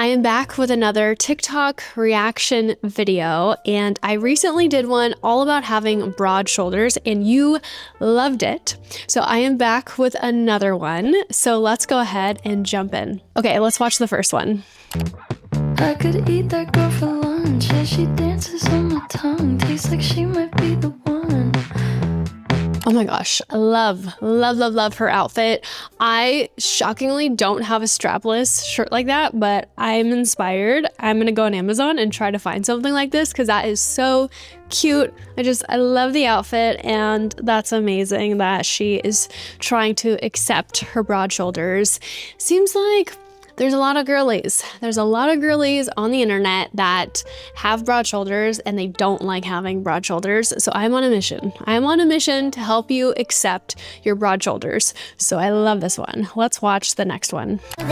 I am back with another TikTok reaction video, and I recently did one all about having broad shoulders and you loved it. So I am back with another one. So let's go ahead and jump in. Okay, let's watch the first one. I could eat that girl for lunch as she dances on my tongue. Tastes like she might be the one. Oh my gosh, I love her outfit. I shockingly don't have a strapless shirt like that, but I'm inspired. I'm gonna go on Amazon and try to find something like this because that is so cute. I love the outfit, and that's amazing that she is trying to accept her broad shoulders. Seems like there's a lot of girlies. There's a lot of girlies on the internet that have broad shoulders and they don't like having broad shoulders. So I'm on a mission. I'm on a mission to help you accept your broad shoulders. So I love this one. Let's watch the next one. Gotta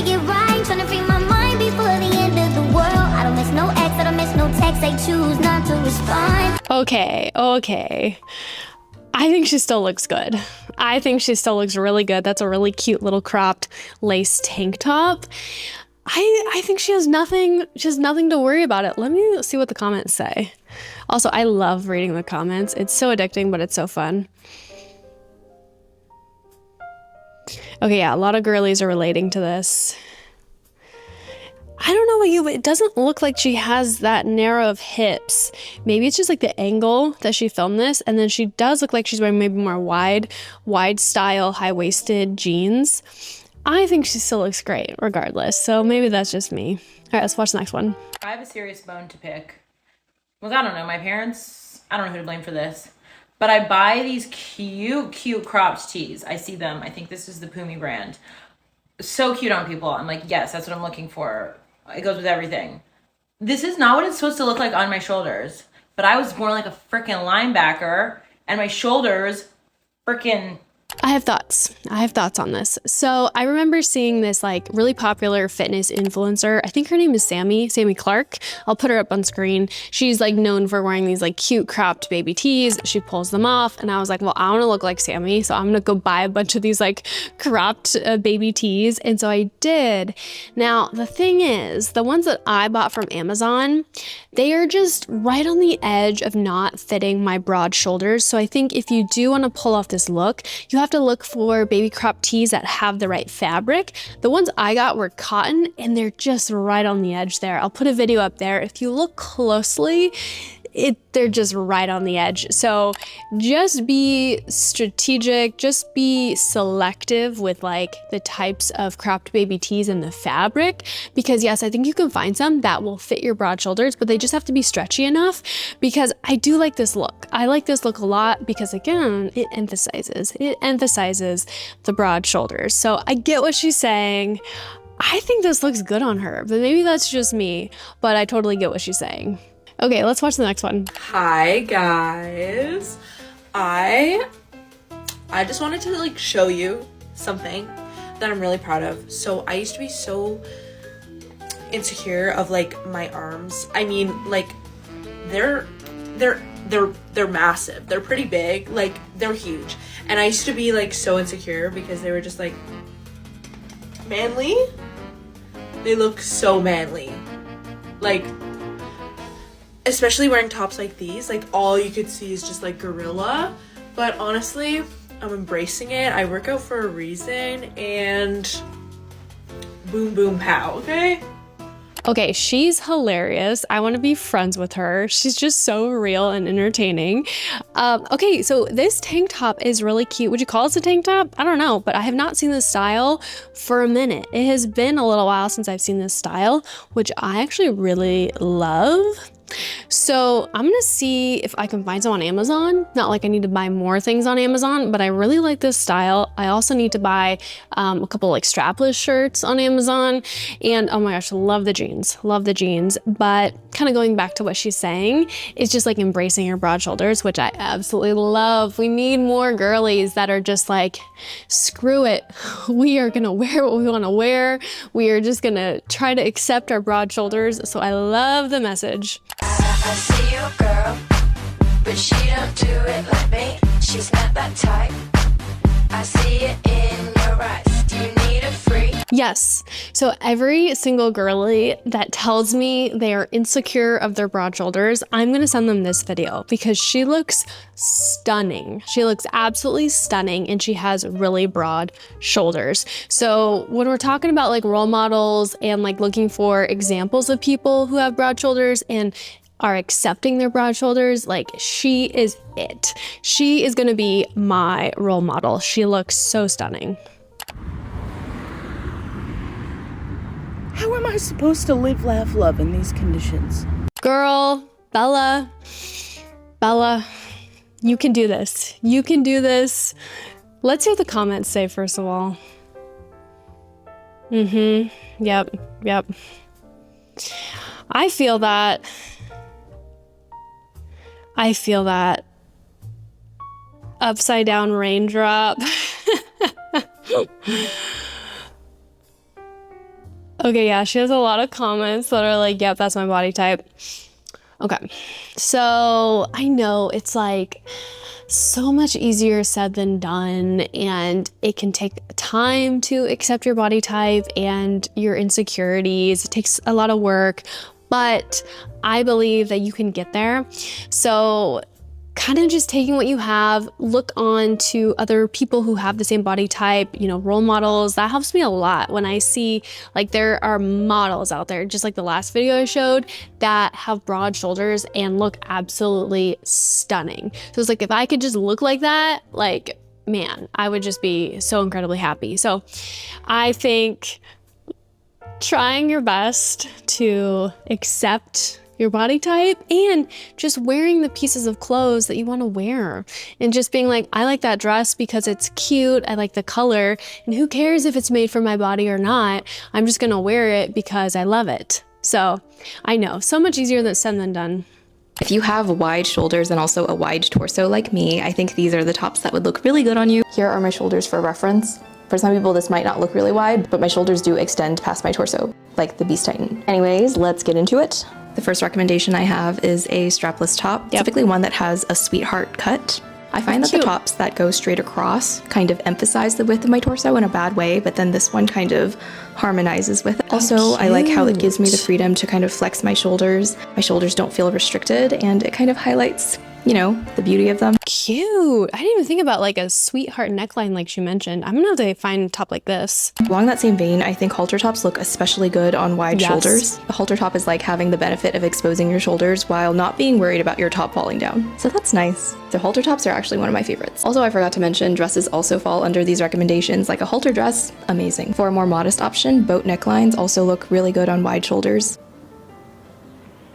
get right, trying to free my mind before the end of the world. I don't miss no ex, I don't miss no text, I choose not to respond. Okay. I think she still looks good. I think she still looks really good. That's a really cute little cropped lace tank top. I think she has nothing to worry about it. Let me see what the comments say. Also, I love reading the comments. It's so addicting, but it's so fun. Okay, yeah, a lot of girlies are relating to this. I don't know about you, but it doesn't look like she has that narrow of hips. Maybe it's just like the angle that she filmed this, and then she does look like she's wearing maybe more wide style, high-waisted jeans. I think she still looks great regardless, so maybe that's just me. All right, let's watch the next one. I have a serious bone to pick. Well, I don't know, my parents, I don't know who to blame for this, but I buy these cute cropped tees. I see them. I think this is the Pumi brand. So cute on people. I'm like, yes, that's what I'm looking for. It goes with everything. This is not what it's supposed to look like on my shoulders, but I was born like a freaking linebacker and my shoulders freaking... I have thoughts on this. So I remember seeing this like really popular fitness influencer. I think her name is Sammy Clark. I'll put her up on screen. She's like known for wearing these like cute cropped baby tees. She pulls them off, and I was like, well, I want to look like Sammy, so I'm gonna go buy a bunch of these like cropped baby tees. And so I did. Now the thing is, the ones that I bought from Amazon, they are just right on the edge of not fitting my broad shoulders. So I think if you do want to pull off this look, you have to look for baby crop tees that have the right fabric. The ones I got were cotton, and they're just right on the edge there. I'll put a video up there. If you look closely, they're just right on the edge. So just be strategic, just be selective with like the types of cropped baby tees and the fabric, because yes, I think you can find some that will fit your broad shoulders, but they just have to be stretchy enough, because I do like this look. I like this look a lot because again, it emphasizes the broad shoulders. So I get what she's saying. I think this looks good on her, but maybe that's just me, but I totally get what she's saying. Okay, let's watch the next one. Hi guys. I just wanted to like show you something that I'm really proud of. So I used to be so insecure of like my arms. I mean, like they're massive. They're pretty big. Like they're huge. And I used to be like so insecure because they were just like manly. They look so manly. Like, especially wearing tops like these, like all you could see is just like gorilla. But honestly, I'm embracing it. I work out for a reason, and boom boom pow, okay? Okay, she's hilarious. I want to be friends with her. She's just so real and entertaining. Okay, so this tank top is really cute. Would you call this a tank top? I don't know, but I have not seen this style for a minute. It has been a little while since I've seen this style, which I actually really love. So I'm gonna see if I can find some on Amazon. Not like I need to buy more things on Amazon, but I really like this style. I also need to buy a couple like strapless shirts on Amazon, and oh my gosh, love the jeans, but kind of going back to what she's saying, it's just like embracing your broad shoulders, which I absolutely love. We need more girlies that are just like, screw it, we are gonna wear what we want to wear. We are just gonna try to accept our broad shoulders. So I love the message. I see your girl, but she don't do it like me. She's not that type. I see it in your eyes. Do you need a freak? Yes. So every single girly that tells me they are insecure of their broad shoulders, I'm going to send them this video because she looks stunning. She looks absolutely stunning and she has really broad shoulders. So when we're talking about like role models and like looking for examples of people who have broad shoulders and are accepting their broad shoulders, like she is it. She is going to be my role model. She looks so stunning. How am I supposed to live, laugh, love in these conditions? Girl, Bella, you can do this. You can do this. Let's hear what the comments say, first of all. Yep. I feel that upside down raindrop. Okay, yeah, she has a lot of comments that are like, yep, that's my body type. Okay, so I know it's like so much easier said than done, and it can take time to accept your body type and your insecurities. It takes a lot of work, but I believe that you can get there. So kind of just taking what you have, look on to other people who have the same body type, you know, role models. That helps me a lot when I see like there are models out there, just like the last video I showed, that have broad shoulders and look absolutely stunning. So it's like, if I could just look like that, like, man, I would just be so incredibly happy. So I think trying your best to accept your body type and just wearing the pieces of clothes that you want to wear and just being like, I like that dress because it's cute, I like the color, and who cares if it's made for my body or not, I'm just gonna wear it because I love it. So I know, so much easier said than done. If you have wide shoulders and also a wide torso like me, I think these are the tops that would look really good on you. Here are my shoulders for reference. For some people, this might not look really wide, but my shoulders do extend past my torso, like the Beast Titan. Anyways, let's get into it. The first recommendation I have is a strapless top, typically one that has a sweetheart cut. I find that the tops that go straight across kind of emphasize the width of my torso in a bad way, but then this one kind of harmonizes with it. Also, I like how it gives me the freedom to kind of flex my shoulders. My shoulders don't feel restricted, and it kind of highlights, you know, the beauty of them. Cute. I didn't even think about like a sweetheart neckline like she mentioned. I'm gonna have to find a top like this. Along that same vein, I think halter tops look especially good on wide shoulders. The halter top is like having the benefit of exposing your shoulders while not being worried about your top falling down. So that's nice. The halter tops are actually one of my favorites. Also, I forgot to mention, dresses also fall under these recommendations. Like a halter dress, amazing. For a more modest option, boat necklines also look really good on wide shoulders.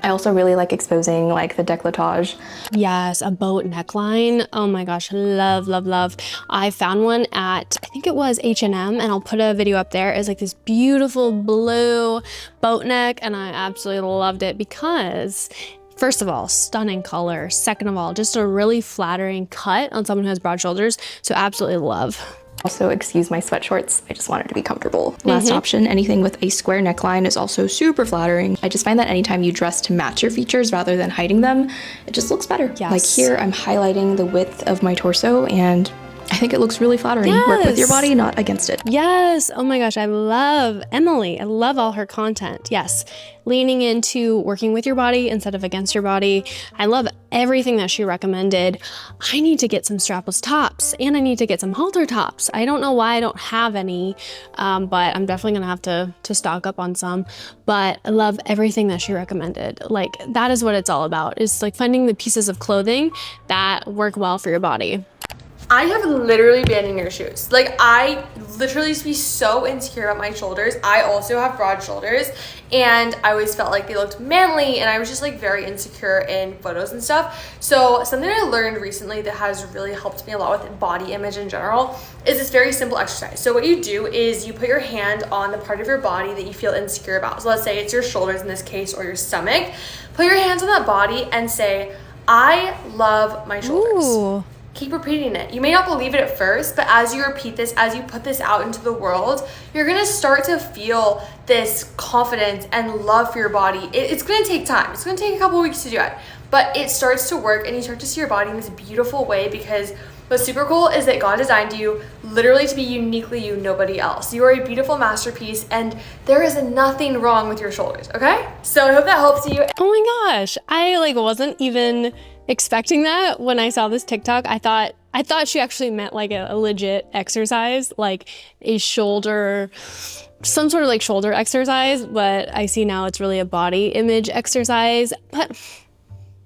I also really like exposing like the décolletage. Yes, a boat neckline. Oh my gosh, love, love, love. I found one at, I think it was H&M, and I'll put a video up there. It's like this beautiful blue boat neck, and I absolutely loved it because, first of all, stunning color. Second of all, just a really flattering cut on someone who has broad shoulders. So absolutely love. Also, excuse my sweat shorts, I just wanted to be comfortable. Last option, anything with a square neckline is also super flattering. I just find that anytime you dress to match your features rather than hiding them, it just looks better. Yes. Like here, I'm highlighting the width of my torso, and I think it looks really flattering. Yes. Work with your body, not against it. Yes. Oh my gosh, I love Emily. I love all her content. Yes. Leaning into working with your body instead of against your body. I love everything that she recommended. I need to get some strapless tops and I need to get some halter tops. I don't know why I don't have any, but I'm definitely gonna have to stock up on some. But I love everything that she recommended. Like, that is what it's all about. It's like finding the pieces of clothing that work well for your body. I have literally been in your shoes. Like, I literally used to be so insecure about my shoulders. I also have broad shoulders, and I always felt like they looked manly, and I was just like very insecure in photos and stuff. So something I learned recently that has really helped me a lot with body image in general is this very simple exercise. So what you do is you put your hand on the part of your body that you feel insecure about. So let's say it's your shoulders in this case, or your stomach. Put your hands on that body and say, I love my shoulders. Ooh. Keep repeating it. You may not believe it at first, but as you repeat this, as you put this out into the world, you're gonna start to feel this confidence and love for your body. It's gonna take time. It's gonna take a couple of weeks to do it, but it starts to work, and you start to see your body in this beautiful way because What's super cool is that God designed you literally to be uniquely you, nobody else. You are a beautiful masterpiece, and there is nothing wrong with your shoulders, okay? So I hope that helps you. Oh my gosh, I like wasn't even expecting that when I saw this TikTok. I thought she actually meant like a legit exercise, like a shoulder, some sort of like shoulder exercise, but I see now it's really a body image exercise. But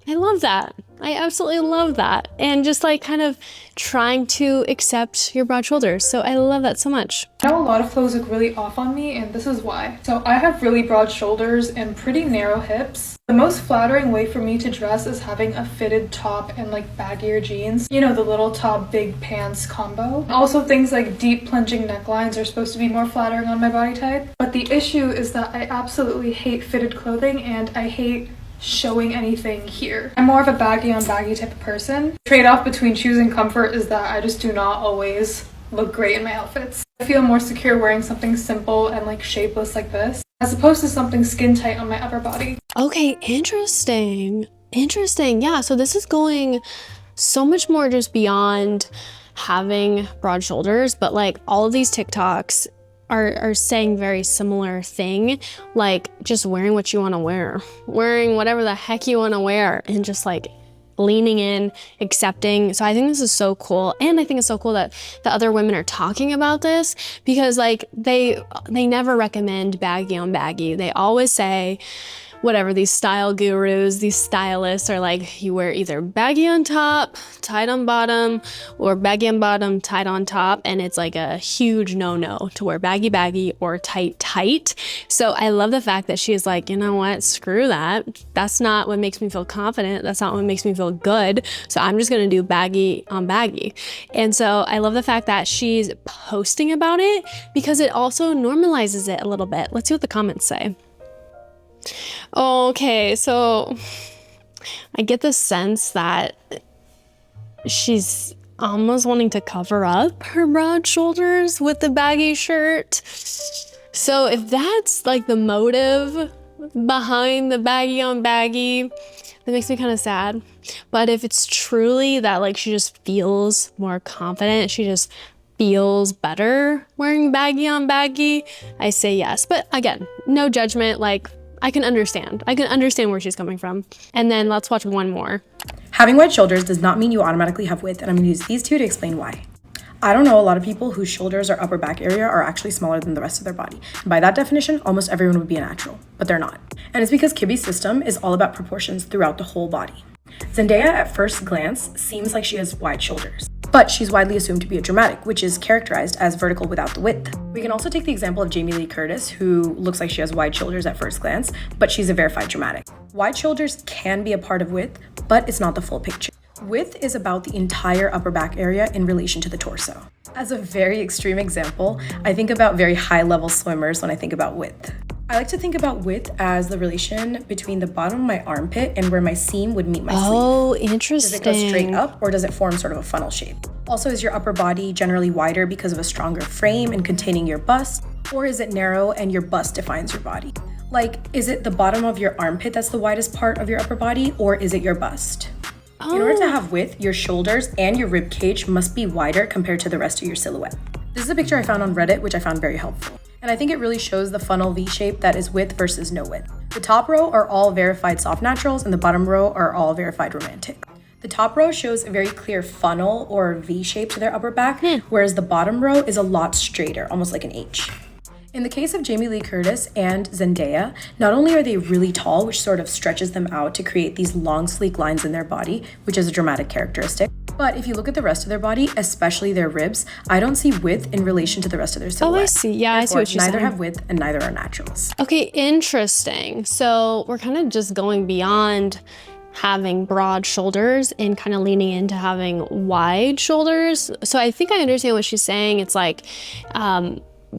I love that. I absolutely love that. And just like kind of trying to accept your broad shoulders. So I love that so much. I know a lot of clothes look really off on me, and this is why. So I have really broad shoulders and pretty narrow hips. The most flattering way for me to dress is having a fitted top and like baggier jeans. You know, the little top, big pants combo. Also, things like deep plunging necklines are supposed to be more flattering on my body type. But the issue is that I absolutely hate fitted clothing, and I hate showing anything here. I'm more of a baggy on baggy type of person. The trade-off between choosing comfort is that I just do not always look great in my outfits. I feel more secure wearing something simple and like shapeless like this, as opposed to something skin tight on my upper body. Okay, interesting. Yeah, so this is going so much more just beyond having broad shoulders, but like all of these TikToks are saying very similar thing, like just wearing what you want to wear, wearing whatever the heck you want to wear, and just like leaning in, accepting. So I think this is so cool, and I think it's so cool that the other women are talking about this, because like they never recommend baggy on baggy. They always say, whatever, these style gurus, these stylists are like, you wear either baggy on top, tight on bottom, or baggy on bottom, tight on top. And it's like a huge no-no to wear baggy or tight. So I love the fact that she is like, you know what, screw that. That's not what makes me feel confident. That's not what makes me feel good. So I'm just gonna do baggy on baggy. And so I love the fact that she's posting about it, because it also normalizes it a little bit. Let's see what the comments say. Okay, so I get the sense that she's almost wanting to cover up her broad shoulders with the baggy shirt. So if that's like the motive behind the baggy on baggy, that makes me kind of sad. But if it's truly that like she just feels more confident, she just feels better wearing baggy on baggy, I say yes. But again, no judgment, like I can understand where she's coming from. And then let's watch one more. Having wide shoulders does not mean you automatically have width, and I'm gonna use these two to explain why. I don't know a lot of people whose shoulders or upper back area are actually smaller than the rest of their body. And by that definition, almost everyone would be a natural, but they're not. And it's because Kibbe's system is all about proportions throughout the whole body. Zendaya at first glance seems like she has wide shoulders, but she's widely assumed to be a dramatic, which is characterized as vertical without the width. We can also take the example of Jamie Lee Curtis, who looks like she has wide shoulders at first glance, but she's a verified dramatic. Wide shoulders can be a part of width, but it's not the full picture. Width is about the entire upper back area in relation to the torso. As a very extreme example, I think about very high-level swimmers when I think about width. I like to think about width as the relation between the bottom of my armpit and where my seam would meet my sleeve. Oh, interesting. Does it go straight up, or does it form sort of a funnel shape? Also, is your upper body generally wider because of a stronger frame and containing your bust, or is it narrow and your bust defines your body? Like, is it the bottom of your armpit that's the widest part of your upper body, or is it your bust? In order to have width, your shoulders and your rib cage must be wider compared to the rest of your silhouette. This is a picture I found on Reddit, which I found very helpful. And I think it really shows the funnel V shape that is width versus no width. The top row are all verified soft naturals, and the bottom row are all verified romantic. The top row shows a very clear funnel or V shape to their upper back, whereas the bottom row is a lot straighter, almost like an H. In the case of Jamie Lee Curtis and Zendaya, not only are they really tall, which sort of stretches them out to create these long, sleek lines in their body, which is a dramatic characteristic, but if you look at the rest of their body, especially their ribs, I don't see width in relation to the rest of their silhouette. Oh, I see. Yeah, I see what you're saying. Neither have width and neither are naturals. Okay, interesting. So we're kind of just going beyond having broad shoulders and kind of leaning into having wide shoulders. So I think I understand what she's saying. It's like,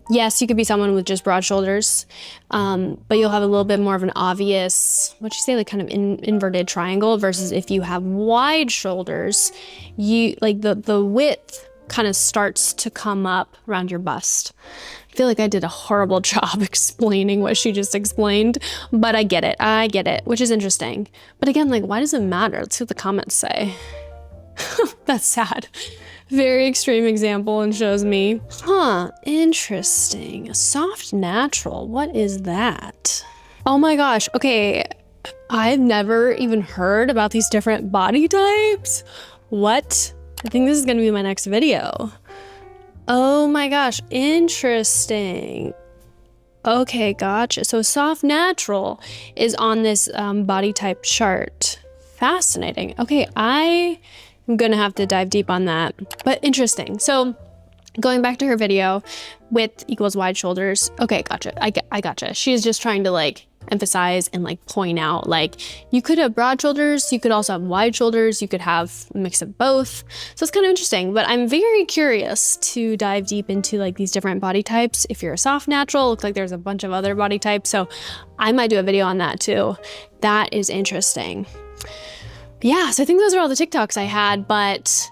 yes, you could be someone with just broad shoulders, but you'll have a little bit more of an obvious, what'd you say, like kind of inverted triangle, versus if you have wide shoulders, you like the width kind of starts to come up around your bust. I feel like I did a horrible job explaining what she just explained, but I get it, which is interesting. But again, like, why does it matter? Let's see what the comments say. That's sad. Very extreme example and shows me. Huh, interesting. A soft natural, what is that? Oh my gosh, okay. I've never even heard about these different body types. What? I think this is gonna be my next video. Oh my gosh, interesting. Okay, gotcha. So soft natural is on this body type chart. Fascinating. Okay, I'm gonna have to dive deep on that, but interesting. So going back to her video, width equals wide shoulders. Okay, gotcha. I gotcha. She's just trying to like emphasize and like point out, like, you could have broad shoulders, you could also have wide shoulders, you could have a mix of both. So it's kind of interesting, but I'm very curious to dive deep into like these different body types. If you're a soft natural, looks like there's a bunch of other body types, so I might do a video on that too. That is interesting. Yeah, so I think those are all the TikToks I had, but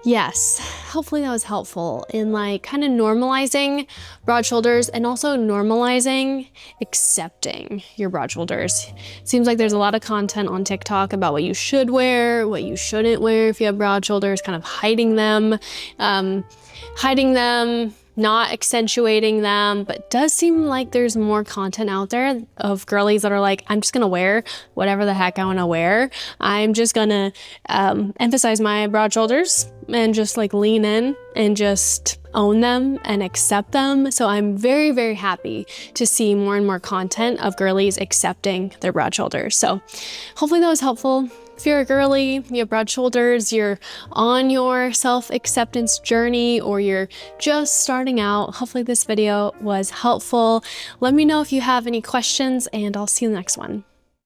yes, hopefully that was helpful in like kind of normalizing broad shoulders and also normalizing accepting your broad shoulders. It seems like there's a lot of content on TikTok about what you should wear, what you shouldn't wear if you have broad shoulders, kind of hiding them, not accentuating them, but it does seem like there's more content out there of girlies that are like, I'm just gonna wear whatever the heck I wanna wear. I'm just gonna emphasize my broad shoulders and just like lean in and just own them and accept them. So I'm very, very happy to see more and more content of girlies accepting their broad shoulders. So hopefully that was helpful. If you're a girly, you have broad shoulders, you're on your self-acceptance journey, or you're just starting out, hopefully this video was helpful. Let me know if you have any questions, and I'll see you in the next one.